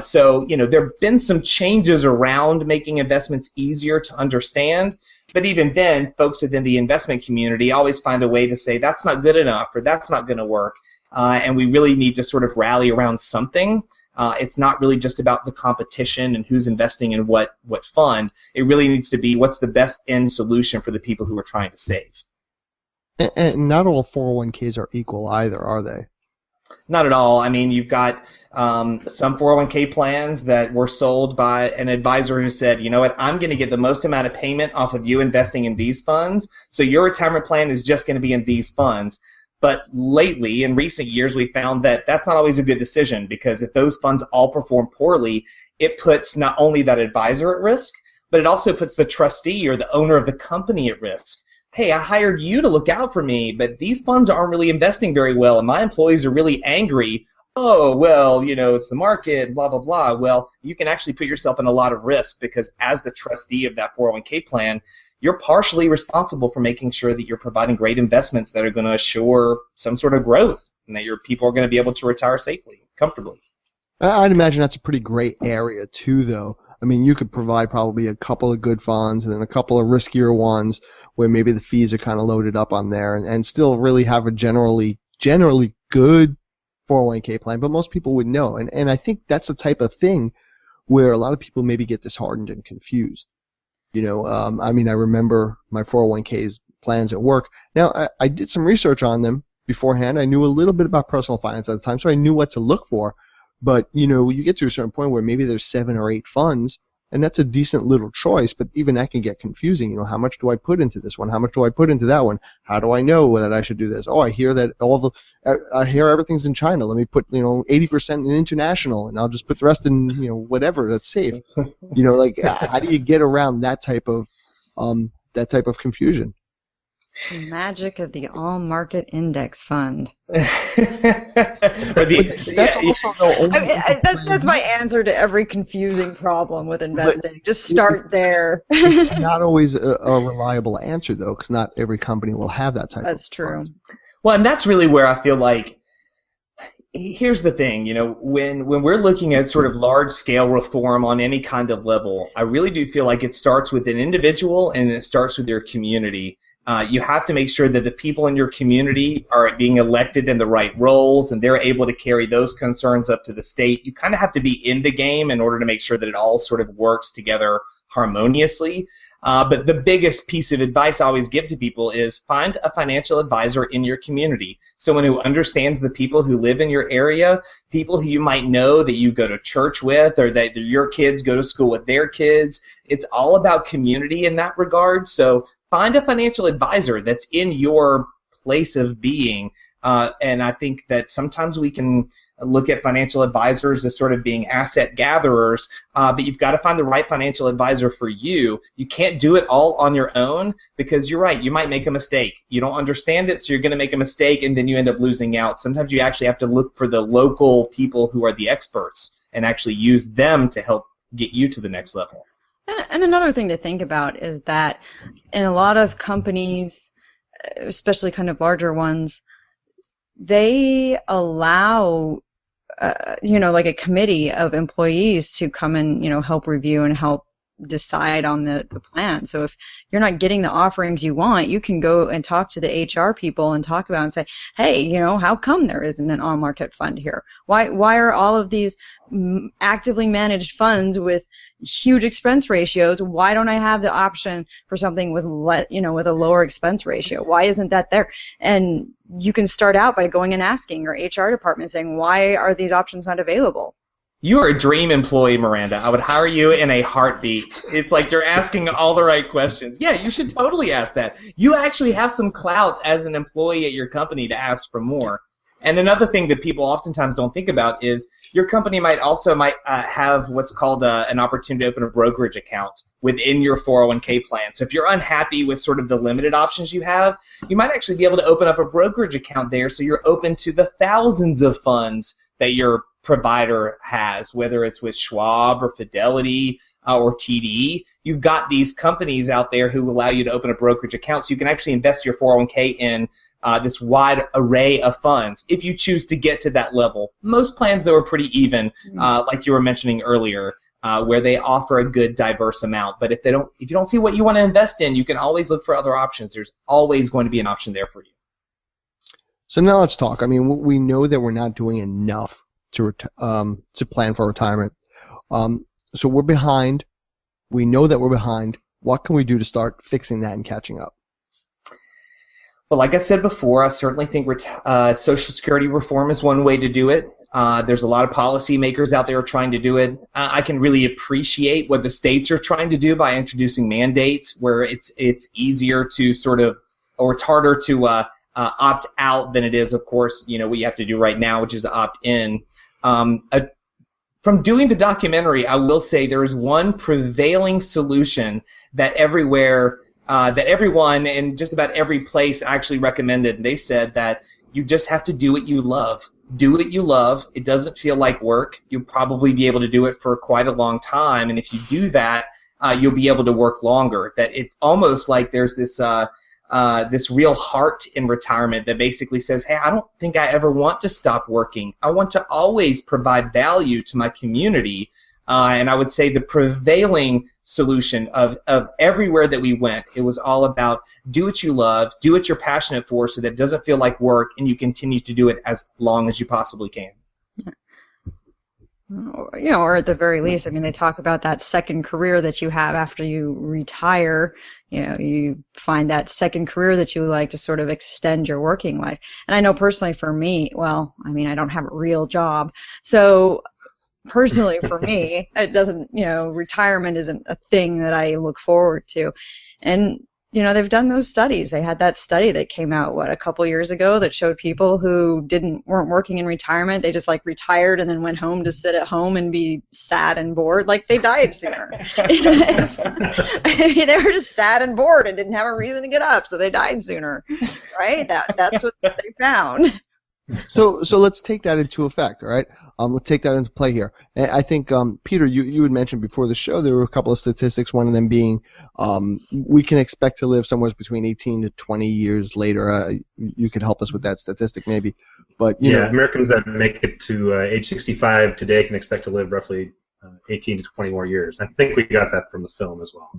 So, there have been some changes around making investments easier to understand. But even then, folks within the investment community always find a way to say that's not good enough or that's not going to work. And we really need to sort of rally around something. It's not really just about the competition and who's investing in what fund. It really needs to be what's the best end solution for the people who are trying to save. And not all 401ks are equal either, are they? Not at all. I mean, you've got some 401k plans that were sold by an advisor who said, you know what, I'm going to get the most amount of payment off of you investing in these funds, so your retirement plan is just going to be in these funds. But lately, in recent years, we found that that's not always a good decision, because if those funds all perform poorly, it puts not only that advisor at risk, but it also puts the trustee or the owner of the company at risk. Hey, I hired you to look out for me, but these funds aren't really investing very well, and my employees are really angry. Oh, well, it's the market, blah, blah, blah. Well, you can actually put yourself in a lot of risk, because as the trustee of that 401k plan, you're partially responsible for making sure that you're providing great investments that are going to assure some sort of growth and that your people are going to be able to retire safely, comfortably. I'd imagine that's a pretty great area too, though. I mean, you could provide probably a couple of good funds and then a couple of riskier ones where maybe the fees are kind of loaded up on there, and still really have a generally good 401k plan, but most people would know. And I think that's the type of thing where a lot of people maybe get disheartened and confused. I mean, I remember my 401k's plans at work. Now, I did some research on them beforehand. I knew a little bit about personal finance at the time, so I knew what to look for. But, you get to a certain point where maybe there's 7 or 8 funds, and that's a decent little choice, but even that can get confusing. How much do I put into this one? How much do I put into that one? How do I know that I should do this? Oh, I hear that I hear everything's in China. Let me put, 80% in international, and I'll just put the rest in, whatever that's safe. How do you get around that type of confusion? The magic of the all-market index fund. That's my answer to every confusing problem with investing. Just start there. Not always a reliable answer, though, because not every company will have that type of fund. That's true. Well, and that's really where I feel like, here's the thing, when we're looking at sort of large-scale reform on any kind of level, I really do feel like it starts with an individual and it starts with your community. You have to make sure that the people in your community are being elected in the right roles and they're able to carry those concerns up to the state. You kind of have to be in the game in order to make sure that it all sort of works together harmoniously. But the biggest piece of advice I always give to people is find a financial advisor in your community, someone who understands the people who live in your area, people who you might know that you go to church with or that your kids go to school with their kids. It's all about community in that regard. So find a financial advisor that's in your place of being. And I think that sometimes we can look at financial advisors as sort of being asset gatherers, but you've got to find the right financial advisor for you. You can't do it all on your own, because you're right, you might make a mistake. You don't understand it, so you're going to make a mistake, and then you end up losing out. Sometimes you actually have to look for the local people who are the experts and actually use them to help get you to the next level. And another thing to think about is that in a lot of companies, especially kind of larger ones, they allow, like a committee of employees to come and, help review and help decide on the plan. So if you're not getting the offerings you want, you can go and talk to the HR people and talk about and say, hey, you know, how come there isn't an on-market fund here? Why are all of these actively managed funds with huge expense ratios? Why don't I have the option for something with with a lower expense ratio? Why isn't that there? And you can start out by going and asking your HR department, saying, why are these options not available? You are a dream employee, Miranda. I would hire you in a heartbeat. It's like you're asking all the right questions. Yeah, you should totally ask that. You actually have some clout as an employee at your company to ask for more. And another thing that people oftentimes don't think about is your company might have what's called an opportunity to open a brokerage account within your 401k plan. So if you're unhappy with sort of the limited options you have, you might actually be able to open up a brokerage account there so you're open to the thousands of funds that your provider has, whether it's with Schwab or Fidelity or TD. You've got these companies out there who allow you to open a brokerage account so you can actually invest your 401k in this wide array of funds if you choose to get to that level. Most plans, though, are pretty even, like you were mentioning earlier, where they offer a good diverse amount. But if you don't see what you want to invest in, you can always look for other options. There's always going to be an option there for you. So now let's talk. I mean, we know that we're not doing enough to plan for retirement. So we're behind. We know that we're behind. What can we do to start fixing that and catching up? Well, like I said before, I certainly think Social Security reform is one way to do it. There's a lot of policymakers out there trying to do it. I can really appreciate what the states are trying to do by introducing mandates where it's easier to or it's harder to opt out than it is, of course, what you have to do right now, which is opt in. From doing the documentary, I will say there is one prevailing solution that everyone in just about every place actually recommended. And they said that you just have to do what you love. Do what you love. It doesn't feel like work. You'll probably be able to do it for quite a long time. And if you do that, you'll be able to work longer. That it's almost like there's this real heart in retirement that basically says, hey, I don't think I ever want to stop working. I want to always provide value to my community. And I would say the prevailing solution of everywhere that we went, it was all about do what you love, do what you're passionate for so that it doesn't feel like work and you continue to do it as long as you possibly can. Or at the very least, I mean, they talk about that second career that you have after you retire. You find that second career that you like to sort of extend your working life. And I know personally for me, well, I mean, I don't have a real job. So personally for me, it doesn't, retirement isn't a thing that I look forward to. And, they've done those studies. They had that study that came out, a couple years ago that showed people who weren't working in retirement. They just retired and then went home to sit at home and be sad and bored. They died sooner. I mean, they were just sad and bored and didn't have a reason to get up, so they died sooner, right? That's what they found. So let's take that into effect, all right? Let's take that into play here. And I think, Peter, you had mentioned before the show there were a couple of statistics, one of them being we can expect to live somewhere between 18 to 20 years later. You could help us with that statistic maybe. But Americans that make it to age 65 today can expect to live roughly 18 to 20 more years. I think we got that from the film as well.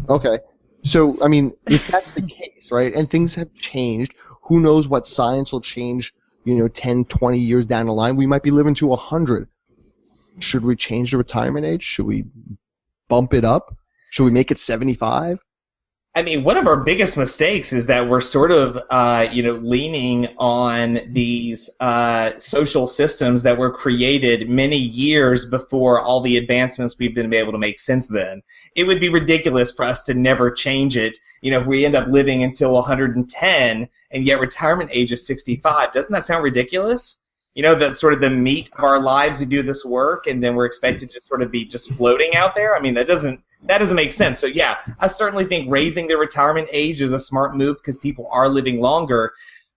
Okay. So, I mean, if that's the case, right, and things have changed, who knows what science will change 10, 20 years down the line. We might be living to 100. Should we change the retirement age? Should we bump it up? Should we make it 75? I mean, one of our biggest mistakes is that we're sort of, leaning on these social systems that were created many years before all the advancements we've been able to make since then. It would be ridiculous for us to never change it. If we end up living until 110 and yet retirement age is 65, doesn't that sound ridiculous? That's sort of the meat of our lives. We do this work and then we're expected to sort of be just floating out there. I mean, that doesn't make sense. So yeah, I certainly think raising the retirement age is a smart move because people are living longer.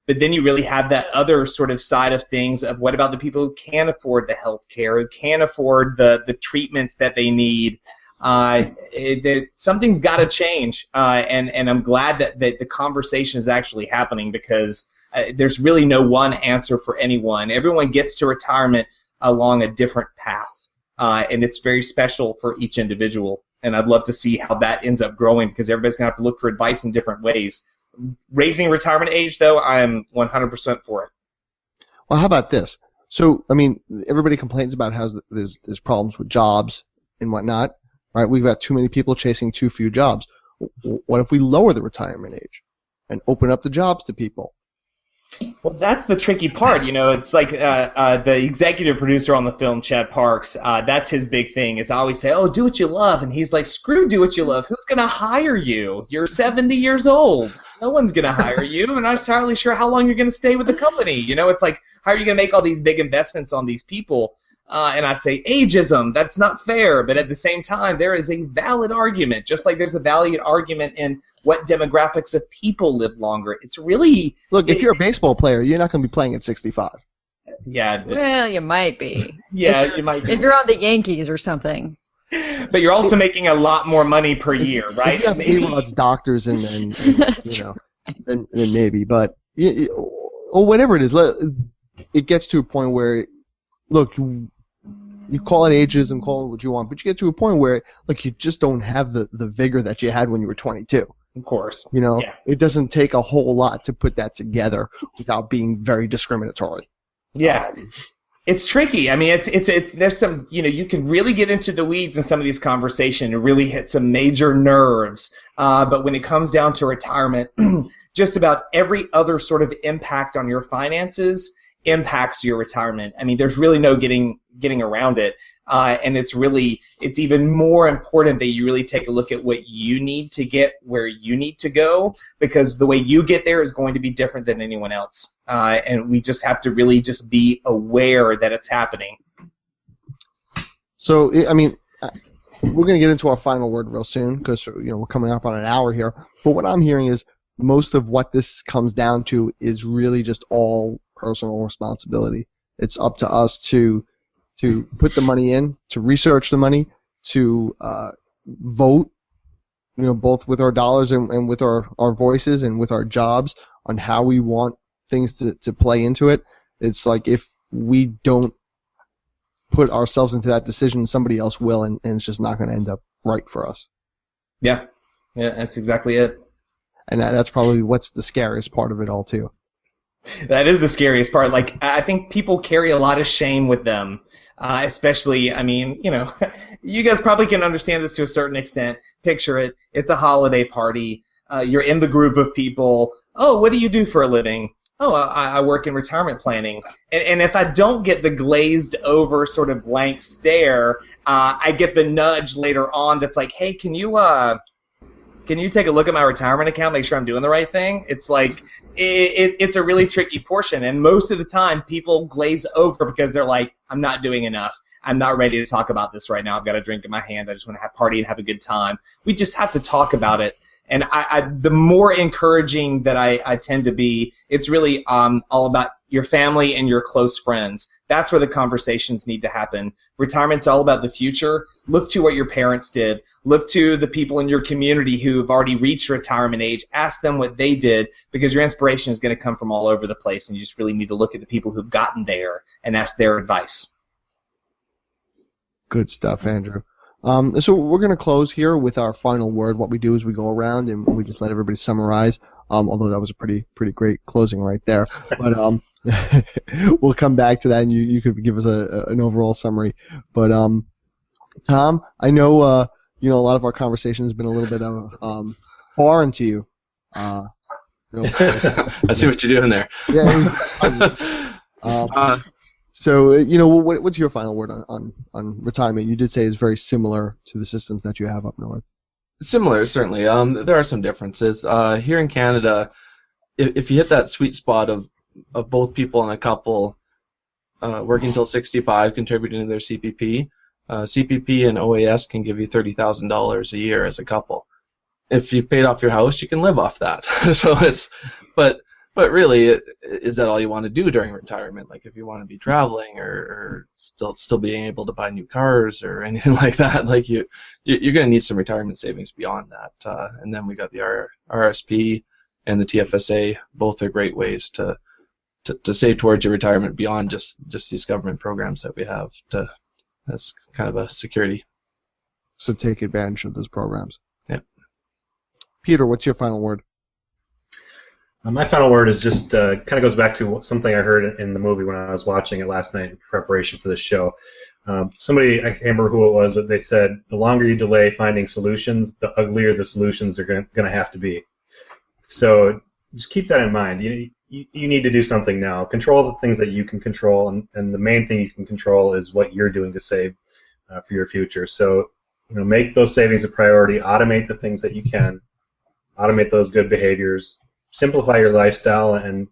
But then you really have that other sort of side of things of what about the people who can't afford the health care, who can't afford the treatments that they need. Something's got to change. And I'm glad that the conversation is actually happening because there's really no one answer for anyone. Everyone gets to retirement along a different path. And it's very special for each individual. And I'd love to see how that ends up growing because everybody's going to have to look for advice in different ways. Raising retirement age, though, I'm 100% for it. Well, how about this? So, I mean, everybody complains about how there's problems with jobs and whatnot, right? We've got too many people chasing too few jobs. What if we lower the retirement age and open up the jobs to people? Well, that's the tricky part. It's like the executive producer on the film, Chad Parks, that's his big thing is I always say, oh, do what you love. And he's like, screw do what you love. Who's going to hire you? You're 70 years old. No one's going to hire you. And I'm not entirely sure how long you're going to stay with the company. It's like, how are you going to make all these big investments on these people? And I say, ageism, that's not fair. But at the same time, there is a valid argument, just like there's a valid argument in what demographics of people live longer. It's really... Look, if you're a baseball player, you're not going to be playing at 65. Yeah. Well, you might be. Yeah, you might be. If you're on the Yankees or something. But you're also making a lot more money per year, right? If you have A-Rod's doctors and then maybe. But or whatever it is, it gets to a point where, look, you call it ageism, call it what you want, but you get to a point where, like, you just don't have the vigor that you had when you were 22. Of course. Yeah. It doesn't take a whole lot to put that together without being very discriminatory. Yeah. It's tricky. I mean, it's there's some, you can really get into the weeds in some of these conversations and really hit some major nerves. But when it comes down to retirement, just about every other sort of impact on your finances impacts your retirement. I mean, there's really no getting around it. And it's even more important that you really take a look at what you need to get where you need to go, because the way you get there is going to be different than anyone else. And we just have to really just be aware that it's happening. So, I mean, we're going to get into our final word real soon because, we're coming up on an hour here. But what I'm hearing is most of what this comes down to is really just all personal responsibility. It's up to us to put the money in, to research the money, to vote, both with our dollars and with our voices and with our jobs on how we want things to play into it. It's like if we don't put ourselves into that decision, somebody else will, and it's just not going to end up right for us. Yeah, that's exactly it. And that's probably what's the scariest part of it all, too. That is the scariest part. Like, I think people carry a lot of shame with them, especially, I mean, you guys probably can understand this to a certain extent. Picture it. It's a holiday party. You're in the group of people. Oh, what do you do for a living? Oh, I work in retirement planning. And if I don't get the glazed over sort of blank stare, I get the nudge later on that's like, hey, can you take a look at my retirement account, make sure I'm doing the right thing? It's like, it's a really tricky portion. And most of the time, people glaze over because they're like, I'm not doing enough. I'm not ready to talk about this right now. I've got a drink in my hand. I just want to party and have a good time. We just have to talk about it. And the more encouraging that I tend to be, it's really all about your family and your close friends. That's where the conversations need to happen. Retirement's all about the future. Look to what your parents did. Look to the people in your community who have already reached retirement age. Ask them what they did, because your inspiration is going to come from all over the place, and you just really need to look at the people who've gotten there and ask their advice. Good stuff, Andrew. So we're going to close here with our final word. What we do is we go around and we just let everybody summarize, although that was a pretty great closing right there. But we'll come back to that, and you could give us an overall summary. But Tom, I know a lot of our conversation has been a little bit foreign to you. I see what you're doing there. Yeah. So, what's your final word on retirement? You did say it's very similar to the systems that you have up north. Similar, certainly. There are some differences. Here in Canada, if you hit that sweet spot of both people and a couple working till 65, contributing to their CPP, CPP and OAS can give you $30,000 a year as a couple. If you've paid off your house, you can live off that. But really, is that all you want to do during retirement? Like, if you want to be traveling or still being able to buy new cars or anything like that, like you're going to need some retirement savings beyond that. And then we got the RSP and the TFSA. Both are great ways to save towards your retirement beyond just these government programs that we have as kind of a security. So take advantage of those programs. Yep. Peter, what's your final word? My final word is just kind of goes back to something I heard in the movie when I was watching it last night in preparation for this show. Somebody, I can't remember who it was, but they said the longer you delay finding solutions, the uglier the solutions are going to have to be. So just keep that in mind. You need to do something now. Control the things that you can control, and the main thing you can control is what you're doing to save for your future. So make those savings a priority. Automate the things that you can. Automate those good behaviors. Simplify your lifestyle, and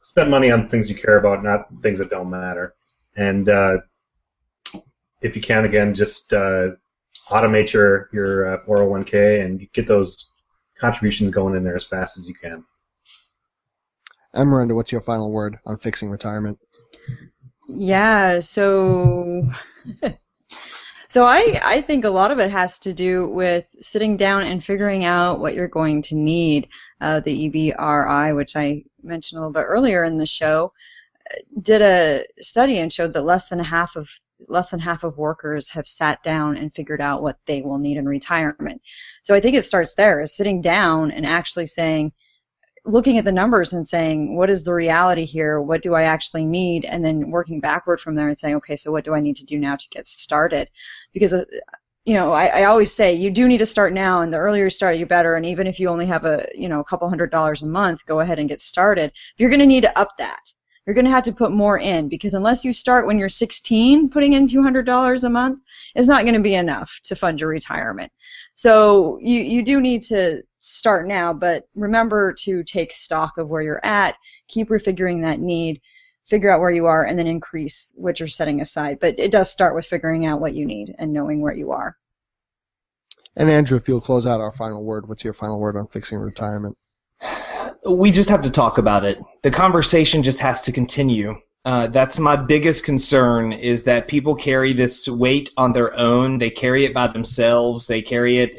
spend money on things you care about, not things that don't matter. And if you can, again, just automate your 401k and get those contributions going in there as fast as you can. And Miranda, what's your final word on fixing retirement? Yeah, so I think a lot of it has to do with sitting down and figuring out what you're going to need. The EBRI, which I mentioned a little bit earlier in the show, did a study and showed that less than half of workers have sat down and figured out what they will need in retirement. So I think it starts there, is sitting down and actually looking at the numbers and saying, what is the reality here? What do I actually need? And then working backward from there and saying, okay, so what do I need to do now to get started? Because I always say you do need to start now, and the earlier you start, you better. And even if you only have a couple $100s a month, go ahead and get started. You're going to need to up that. You're going to have to put more in, because unless you start when you're 16, putting in $200 a month is not going to be enough to fund your retirement. So you do need to start now, but remember to take stock of where you're at, keep refiguring that need, figure out where you are, and then increase what you're setting aside. But it does start with figuring out what you need and knowing where you are. And Andrew, if you'll close out our final word, what's your final word on fixing retirement? We just have to talk about it. The conversation just has to continue. That's my biggest concern, is that people carry this weight on their own. They carry it by themselves. They carry it,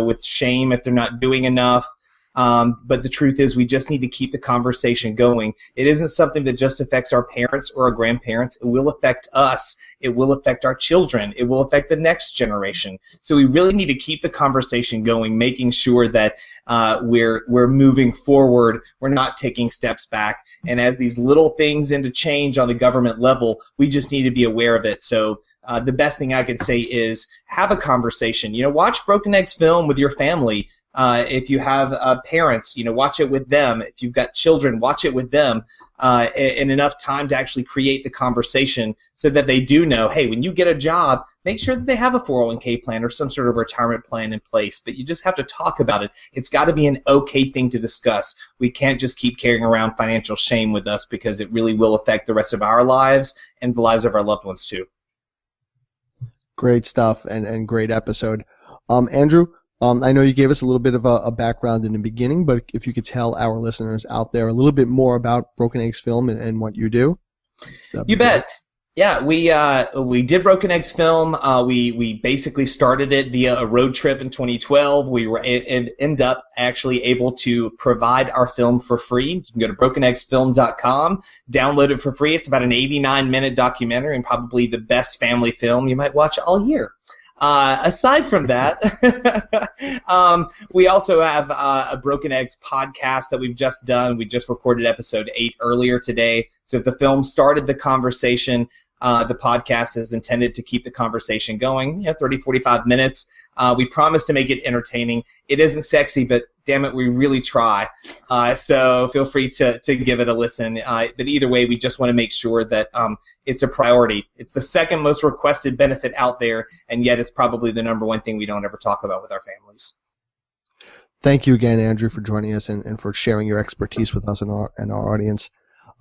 with shame if they're not doing enough. But the truth is, we just need to keep the conversation going. It isn't something that just affects our parents or our grandparents. It will affect us. It will affect our children. It will affect the next generation. So we really need to keep the conversation going, making sure that we're moving forward. We're not taking steps back. And as these little things into change on the government level, we just need to be aware of it. So the best thing I could say is have a conversation. Watch Broken Eggs film with your family. If you have parents, watch it with them. If you've got children, watch it with them, and enough time to actually create the conversation so that they do know, hey, when you get a job, make sure that they have a 401k plan or some sort of retirement plan in place. But you just have to talk about it. It's got to be an okay thing to discuss. We can't just keep carrying around financial shame with us, because it really will affect the rest of our lives and the lives of our loved ones too. Great stuff and great episode. Andrew, I know you gave us a little bit of a background in the beginning, but if you could tell our listeners out there a little bit more about Broken Eggs Film and what you do. You bet. Yeah, we did Broken Eggs Film. We basically started it via a road trip in 2012. We were end up actually able to provide our film for free. You can go to brokeneggsfilm.com, download it for free. It's about an 89-minute documentary and probably the best family film you might watch all year. Aside from that, we also have a Broken Eggs podcast that we've just done. We just recorded episode 8 earlier today. So if the film started the conversation, the podcast is intended to keep the conversation going, 30, 45 minutes. We promise to make it entertaining. It isn't sexy, but damn it, we really try. So feel free to give it a listen. But either way, we just want to make sure that it's a priority. It's the second most requested benefit out there, and yet it's probably the number one thing we don't ever talk about with our families. Thank you again, Andrew, for joining us and for sharing your expertise with us and our audience.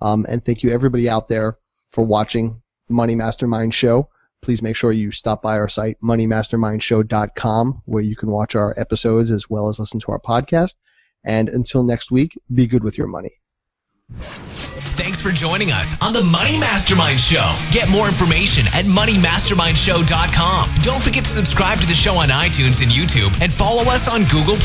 And thank you, everybody out there, for watching the Money Mastermind Show. Please make sure you stop by our site, moneymastermindshow.com, where you can watch our episodes as well as listen to our podcast. And until next week, be good with your money. Thanks for joining us on the Money Mastermind Show. Get more information at moneymastermindshow.com. Don't forget to subscribe to the show on iTunes and YouTube, and follow us on Google+.